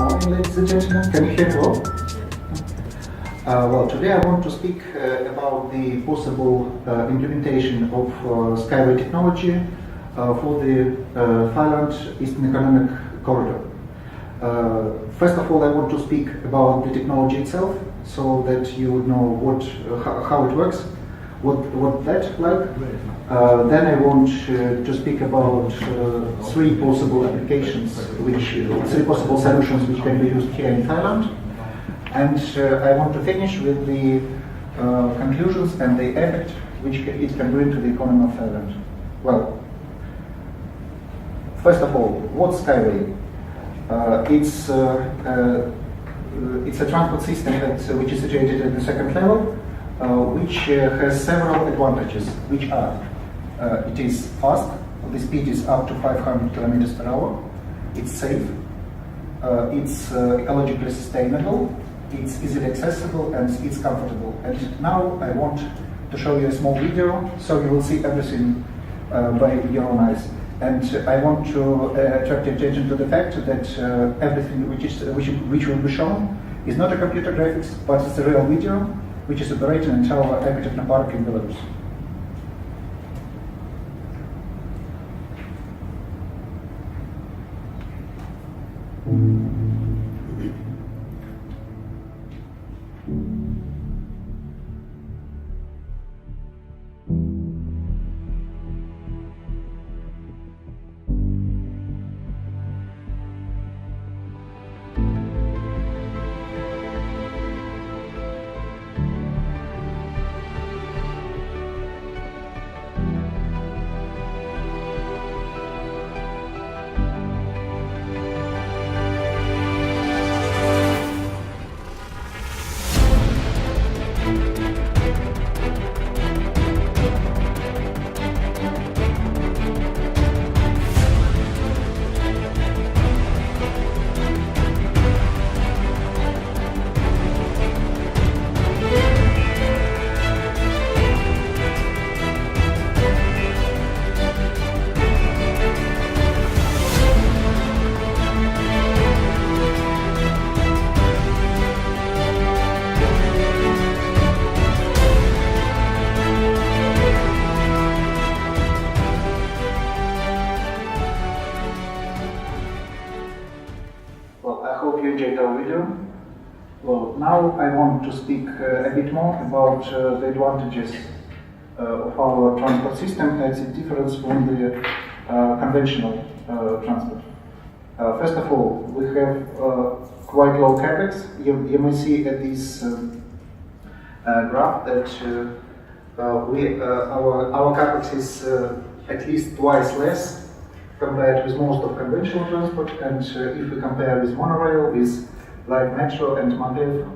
morning, ladies and gentlemen. Can you hear me well? Well, today I want to speak about the possible implementation of SkyWay technology for the Thailand Eastern Economic Corridor. First of all, I want to speak about the technology itself, so that you know how it works, what that's like. Then I want to speak about three possible applications, three possible solutions which can be used here in Thailand. And I want to finish with the conclusions and the effect which it can bring to the economy of Thailand. Well, first of all, what's SkyWay? It's a transport system which is situated at the second level, which has several advantages, which are it is fast, the speed is up to 500 kilometers per hour, it's safe, it's ecologically sustainable, it's easily accessible, and it's comfortable. And now I want to show you a small video, so you will see everything by your own eyes. And I want to attract your attention to the fact that everything which will be shown is not a computer graphics, but it's a real video which is operating in our Ekotechno Park in Belarus. Well, now I want to speak a bit more about the advantages of our transport system as it differs from the conventional transport. First of all, we have quite low capex. You may see at this graph that our capex is at least twice less compared with most of conventional transport, and if we compare with monorail, with like metro and Mandev,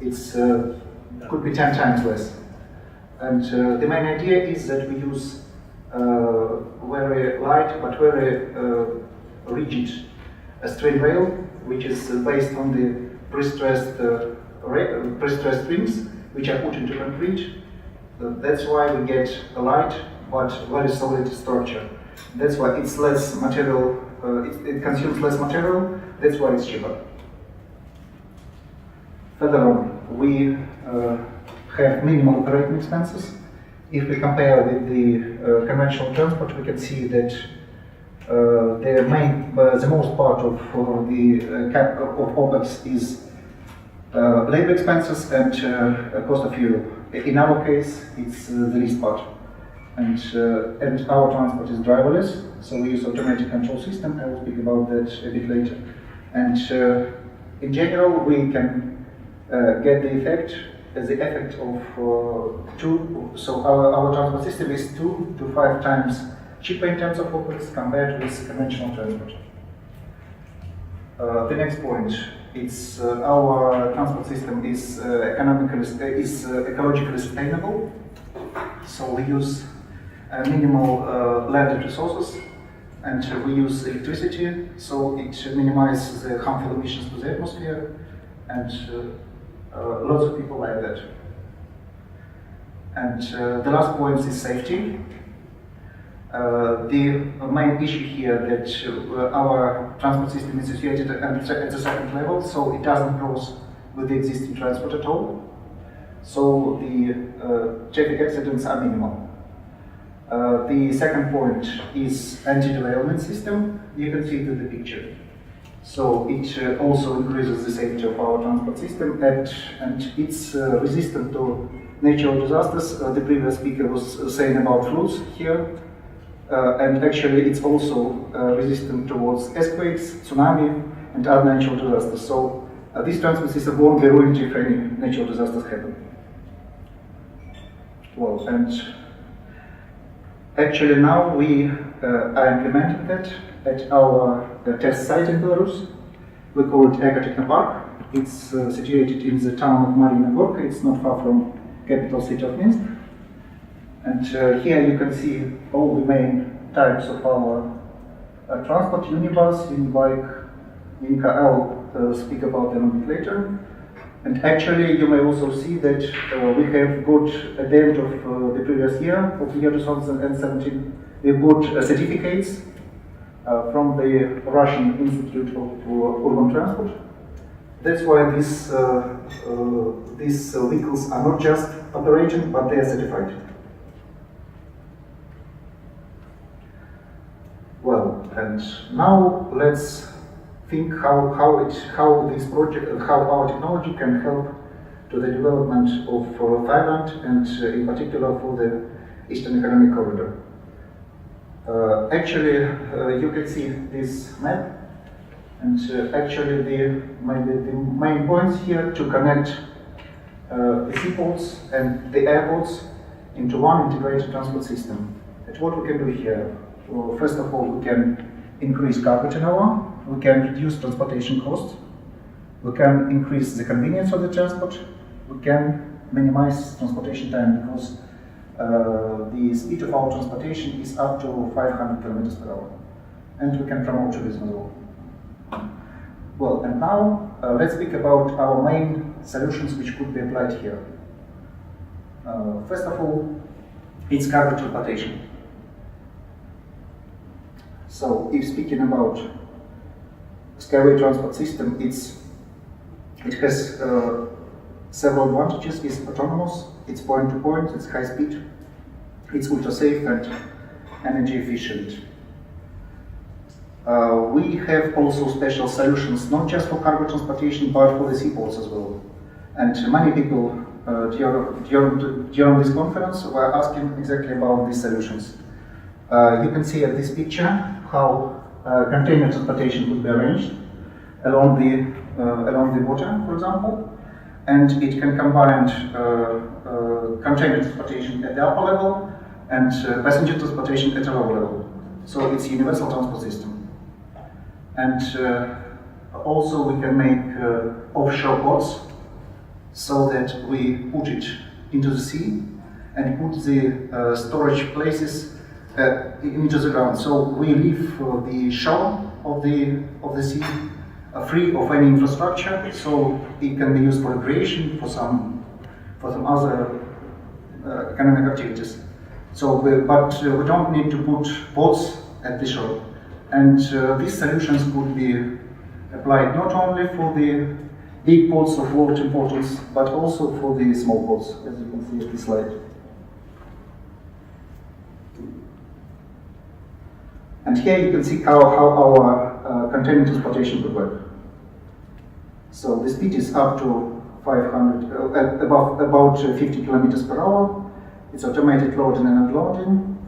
it's could be 10 times less. And the main idea is that we use very light but very rigid string rail, which is based on the pre-stressed strings, which are put into concrete. That's why we get a light but very solid structure. That's why it's less material. It consumes less material. That's why it's cheaper. Further on, we have minimal operating expenses. If we compare with the conventional transport, we can see that the most part of the OPEX is labor expenses and cost of fuel. In our case, it's the least part. And our transport is driverless, so we use automatic control system. I will speak about that a bit later. And in general, we can get the effect of so our transport system is 2 to 5 times cheaper in terms of OPEX compared with conventional transport. The next point, it's our transport system is ecologically sustainable. So we use minimal landed resources, and we use electricity, so it minimizes the harmful emissions to the atmosphere, and lots of people like that. And the last point is safety. The main issue here that our transport system is situated at the second level, so it doesn't cross with the existing transport at all. So the traffic accidents are minimal. The second point is anti-derailment system. You can see it in the picture. So it also increases the safety of our transport system, and it's resistant to natural disasters. The previous speaker was saying about floods here, and actually it's also resistant towards earthquakes, tsunami, and other natural disasters. So this transport system won't be ruined if any natural disasters happen. Well, and actually now we are implementing that at our test site in Belarus. We call it Eko-Technopark. It's situated in the town of Marina Gorka. It's not far from capital city of Minsk. And here you can see all the main types of our transport: unibus, unibike, Unica. I'll speak about them a bit later. And actually, you may also see that we have got, at the end of the previous year, of the year 2017, we've got certificates from the Russian Institute of Urban Transport. That's why these vehicles are not just operating, but they are certified. Well, and now let's think how our technology can help to the development of Thailand, and in particular for the Eastern Economic Corridor. Actually, you can see this map, and actually the main points here to connect the seaports and the airports into one integrated transport system. And what we can do here? Well, first of all, we can increase cargo turnover, we can reduce transportation costs, we can increase the convenience of the transport, we can minimize transportation time because the speed of our transportation is up to 500 kilometers per hour, and we can promote tourism as well. Well, and now let's speak about our main solutions which could be applied here. First of all, it's cargo transportation. So, if speaking about SkyWay transport system, it has several advantages. It's autonomous, it's point-to-point, it's high speed, it's ultra-safe and energy efficient. We have also special solutions, not just for cargo transportation, but for the seaports as well. And many people during this conference were asking exactly about these solutions. You can see at this picture how container transportation could be arranged along the water, for example, and it can combine container transportation at the upper level and passenger transportation at a lower level. So it's a universal transport system. And also we can make offshore ports so that we put it into the sea and put the storage places into the ground. So we leave the shore of the sea free of any infrastructure, so it can be used for recreation, for some other economic activities. So, but we don't need to put ports at the shore, and these solutions could be applied not only for the big ports of world importance, but also for the small ports, as you can see at this slide. And here you can see how our container transportation could work. So the speed is up to 500, about 50 kilometers per hour. It's automated loading and unloading.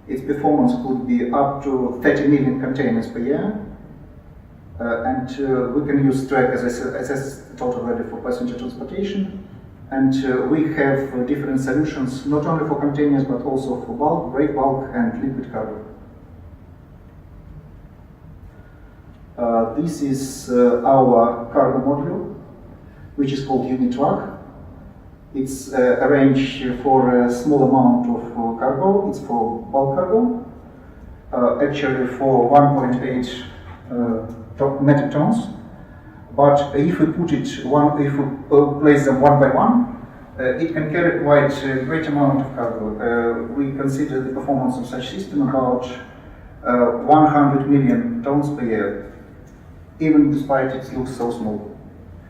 Its performance could be up to 30 million containers per year. And we can use track, as I said already, for passenger transportation. And we have different solutions, not only for containers, but also for bulk, break bulk, and liquid cargo. This is our cargo module, which is called unit truck. It's arranged for a small amount of cargo. It's for bulk cargo, actually for 1.8 metric tons. But if we put it if we place them one by one, it can carry quite a great amount of cargo. We consider the performance of such system about 100 million tons per year, even despite it looks so small.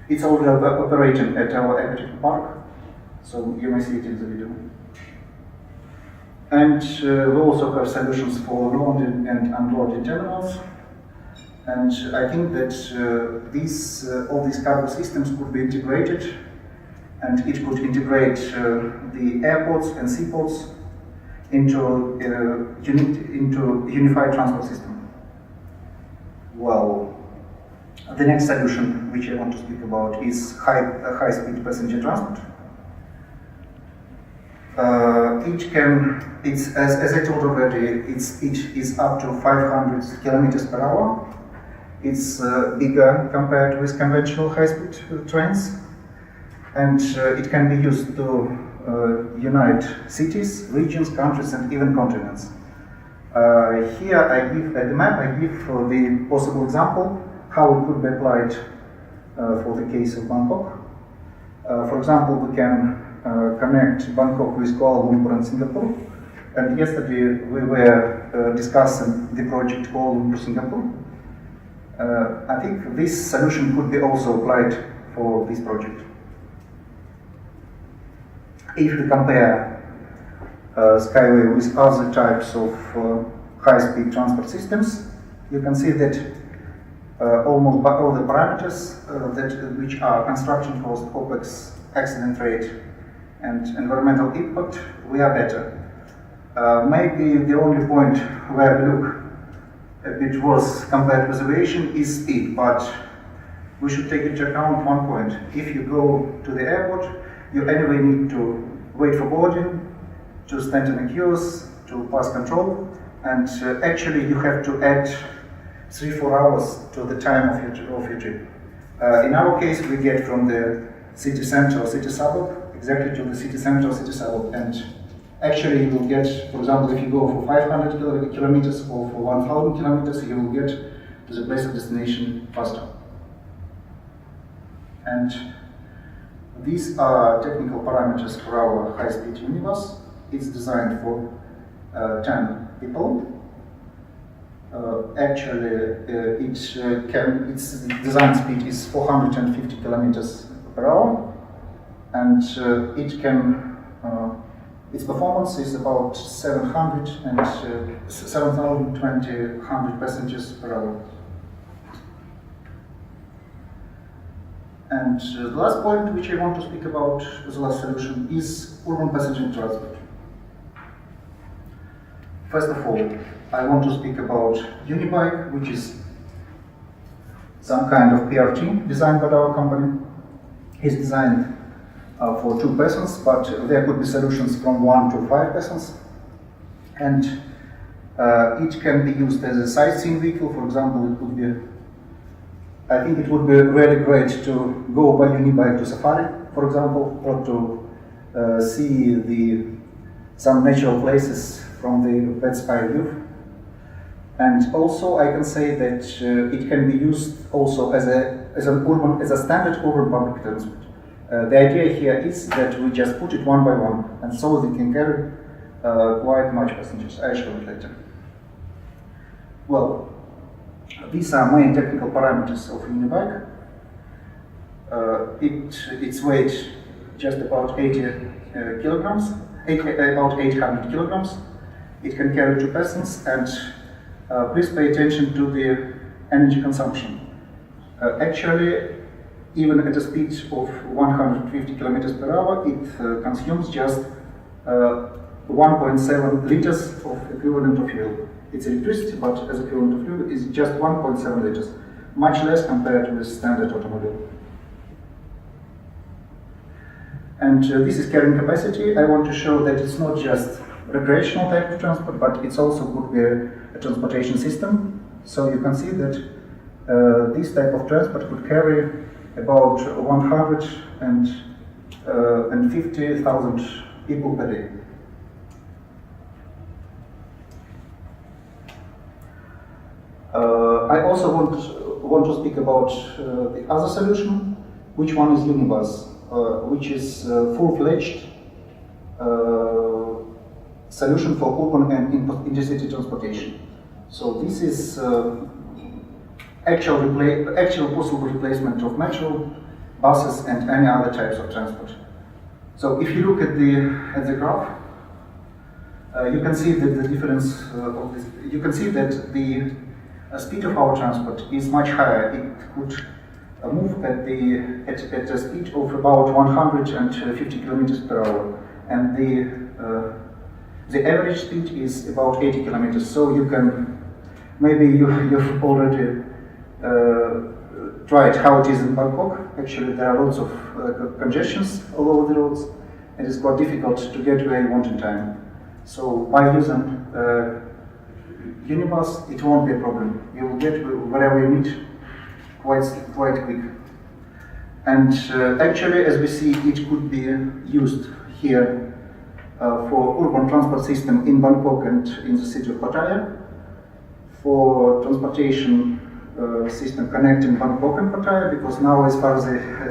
It's already operating at our aquatic park, so you may see it in the video. And we also have solutions for loading and unloading terminals. And I think that all these cargo systems could be integrated, and it could integrate the airports and seaports into unified transport system. Well, the next solution which I want to speak about is high-speed passenger transport. As I told already, its speed is up to 500 kilometers per hour. It's bigger compared with conventional high-speed trains, and it can be used to unite cities, regions, countries, and even continents. Here I give at the map, I give the possible example how it could be applied for the case of Bangkok. For example, we can connect Bangkok with Kuala Lumpur and Singapore. And yesterday we were discussing the project Kuala Lumpur-Singapore. I think this solution could be also applied for this project. If we compare SkyWay with other types of high-speed transport systems, you can see that almost all the parameters which are construction cost, OPEX, accident rate, and environmental impact, we are better. Maybe the only point where we look a bit worse compared with aviation is speed, but we should take into account one point. If you go to the airport, you anyway need to wait for boarding, to stand in the queues, to pass control, and actually you have to add 3-4 hours to the time of your trip. In our case, we get from the city center or city suburb exactly to the city center or city suburb, and actually you will get, for example, if you go for 500 kilometers or for 1,000 kilometers, you will get to the place of destination faster. And these are technical parameters for our high-speed minibus. It's designed for 10 people. Its design speed is 450 kilometers per hour, and its performance is about 7,200 passengers per hour. And the last point which I want to speak about as the last solution is urban passenger transport. First of all, I want to speak about Unibike, which is some kind of PRT designed by our company. It's designed for 2 persons, but there could be solutions from 1 to 5 persons. And it can be used as a sightseeing vehicle. For example, it could be, I think it would be really great to go by Unibike to safari, for example, or to see some natural places from the bird's eye view. And also, I can say that it can be used also as a standard urban public transport. The idea here is that we just put it one by one, and so they can carry quite much passengers. I show it later. Well, these are main technical parameters of Unibike. Its weight just about 80 kilograms, about 800 kilograms. It can carry 2 persons, and please pay attention to the energy consumption. Actually, even at a speed of 150 kilometers per hour, it consumes just 1.7 liters of equivalent of fuel. It's electricity, but as equivalent of fuel is just 1.7 liters, much less compared with standard automobile. And this is carrying capacity. I want to show that it's not just recreational type of transport, but it's also could be a transportation system. So you can see that this type of transport could carry about 150,000 people per day. I also want to speak about the other solution, which one is Unibus. which is full-fledged solution for urban and intercity transportation. So this is actual possible replacement of metro, buses, and any other types of transport. So if you look at the graph, you can see that the difference of this. You can see that the speed of our transport is much higher. It could move at a speed of about 150 kilometers per hour, and the average speed is about 80 kilometers. So you can, maybe you've already tried how it is in Bangkok. Actually, there are lots of congestions all over the roads, and it's quite difficult to get where you want in time. So by using Unibus, it won't be a problem. You will get wherever you need quite quick. And actually, as we see, it could be used here for urban transport system in Bangkok and in the city of Pattaya, for transportation system connecting Bangkok and Pattaya, because now, as far as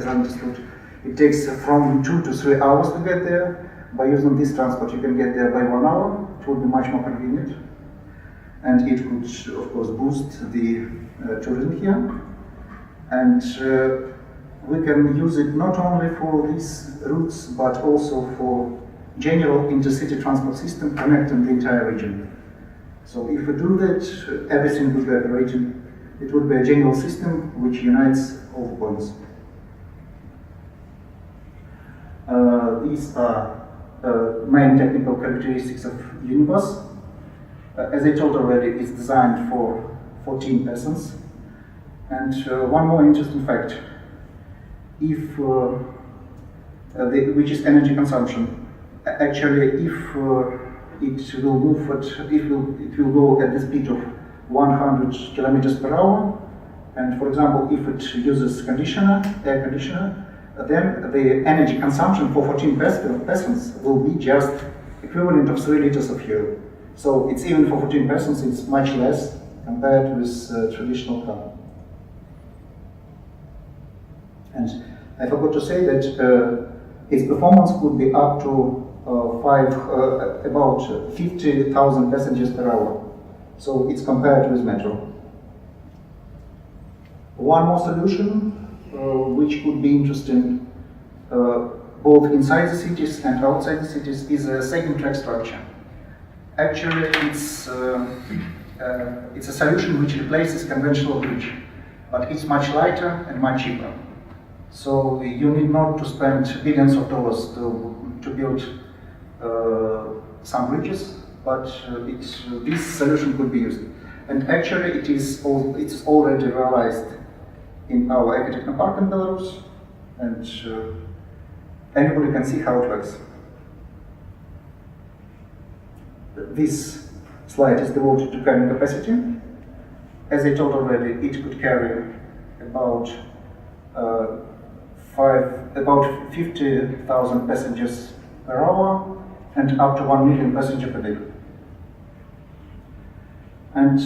I understood, it takes from 2 to 3 hours to get there. By using this transport, you can get there by 1 hour. It would be much more convenient, and it could, of course, boost the tourism here. And we can use it not only for these routes, but also for general intercity transport system connecting the entire region. So if we do that, everything would be operating. It would be a general system which unites all the points. These are main technical characteristics of Unibus. As I told already, it's designed for 14 persons. And one more interesting fact, if which is energy consumption. Actually, if it will move it will go at the speed of 100 kilometers per hour, and for example, if it uses air conditioner, then the energy consumption for 14 persons will be just equivalent of 3 liters of fuel. So it's even for 14 persons, it's much less compared with traditional car. And I forgot to say that its performance could be up to about 50,000 passengers per hour. So it's compared with metro. One more solution, which could be interesting both inside the cities and outside the cities, is a second track structure. Actually, it's a solution which replaces conventional bridge, but it's much lighter and much cheaper. So you need not to spend billions of dollars to build some bridges, but this solution could be used. And actually, it's already realized in our Ecotechno Park in Belarus, and anybody can see how it works. This slide is devoted to carrying capacity. As I told already, it could carry about 50,000 passengers per hour and up to 1 million passengers per day. And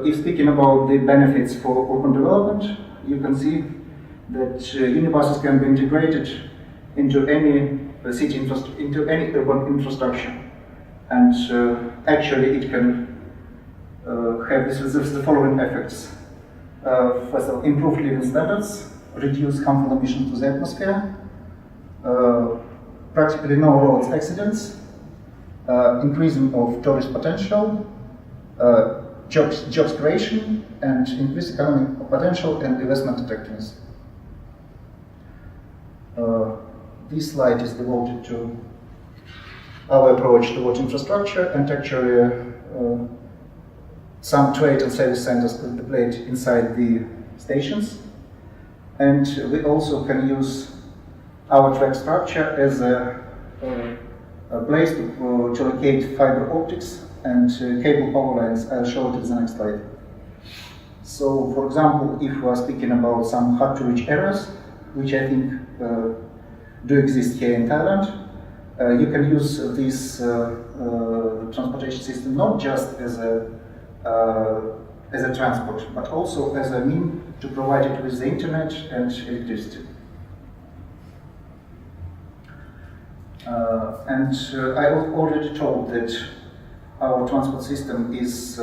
if speaking about the benefits for urban development, you can see that unibuses can be integrated into any into any urban infrastructure, and actually it can have the following effects. First of all, improved living standards, reduce harmful emissions to the atmosphere, practically no road accidents, increasing of tourist potential, jobs creation, and increased economic potential and investment attractiveness. This slide is devoted to our approach towards infrastructure, and actually some trade and service centers could be played inside the stations. And we also can use our track structure as a place to locate fiber optics and cable power lines. I'll show it in the next slide. So, for example, if we are speaking about some hard-to-reach areas, which I think do exist here in Thailand, you can use this transportation system not just as a transport, but also as a means to provide it with the internet and electricity. I already told that our transport system is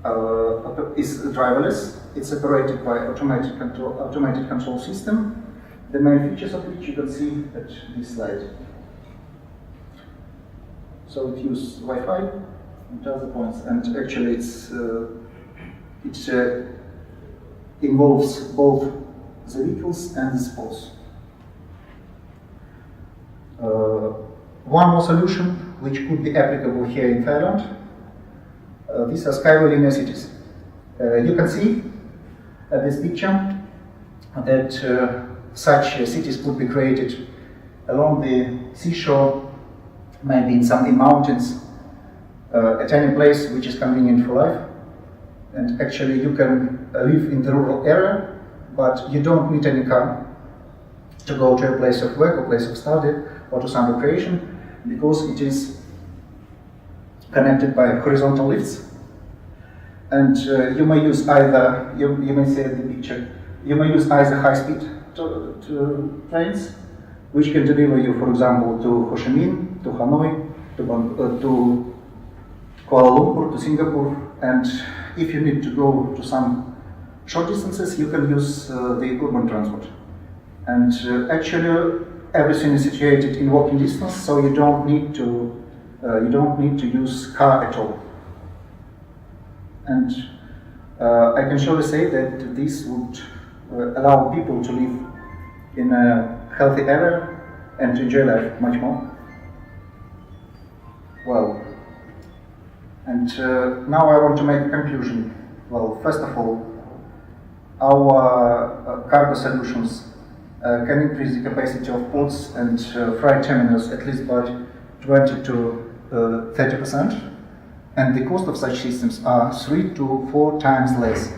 driverless. It's operated by automated control system. The main features of which you can see at this slide. So it uses Wi-Fi and other points, and actually it involves both the vehicles and the sports. One more solution which could be applicable here in Thailand. These are SkyWay linear cities. You can see this picture that such cities could be created along the seashore, maybe in mountains, at any place which is convenient for life. And actually you can live in the rural area, but you don't need any car to go to a place of work or place of study or to some recreation, because it is connected by horizontal lifts. And you may use either, you may see the picture, you may use either high-speed trains, which can deliver you, for example, to Ho Chi Minh, to Hanoi, to Kuala Lumpur, to Singapore, and if you need to go to some short distances, you can use the urban transport. And actually, everything is situated in walking distance, so you don't need to use car at all. And I can surely say that this would allow people to live in a healthy area and to enjoy life much more. Well, and now I want to make a conclusion. Well, first of all, our cargo solutions can increase the capacity of ports and freight terminals at least by 20 to 30%, and the cost of such systems are 3 to 4 times less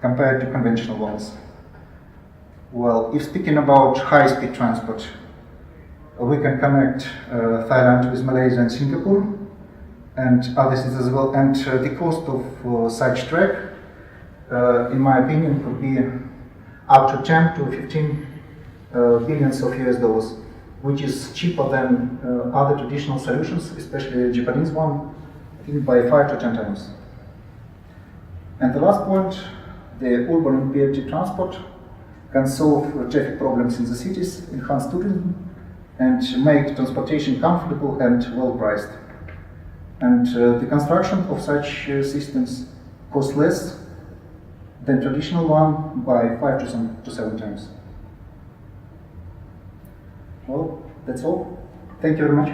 compared to conventional ones. Well, if speaking about high-speed transport, we can connect Thailand with Malaysia and Singapore and other cities as well, and the cost of such track, in my opinion, could be up to 10 to 15 billions of US dollars, which is cheaper than other traditional solutions, especially the Japanese one, I think by 5 to 10 times. And the last point, the urban and PRT transport can solve traffic problems in the cities, enhance tourism, and make transportation comfortable and well priced. And the construction of such systems costs less than traditional one by 5 to 7 times. Well, that's all. Thank you very much.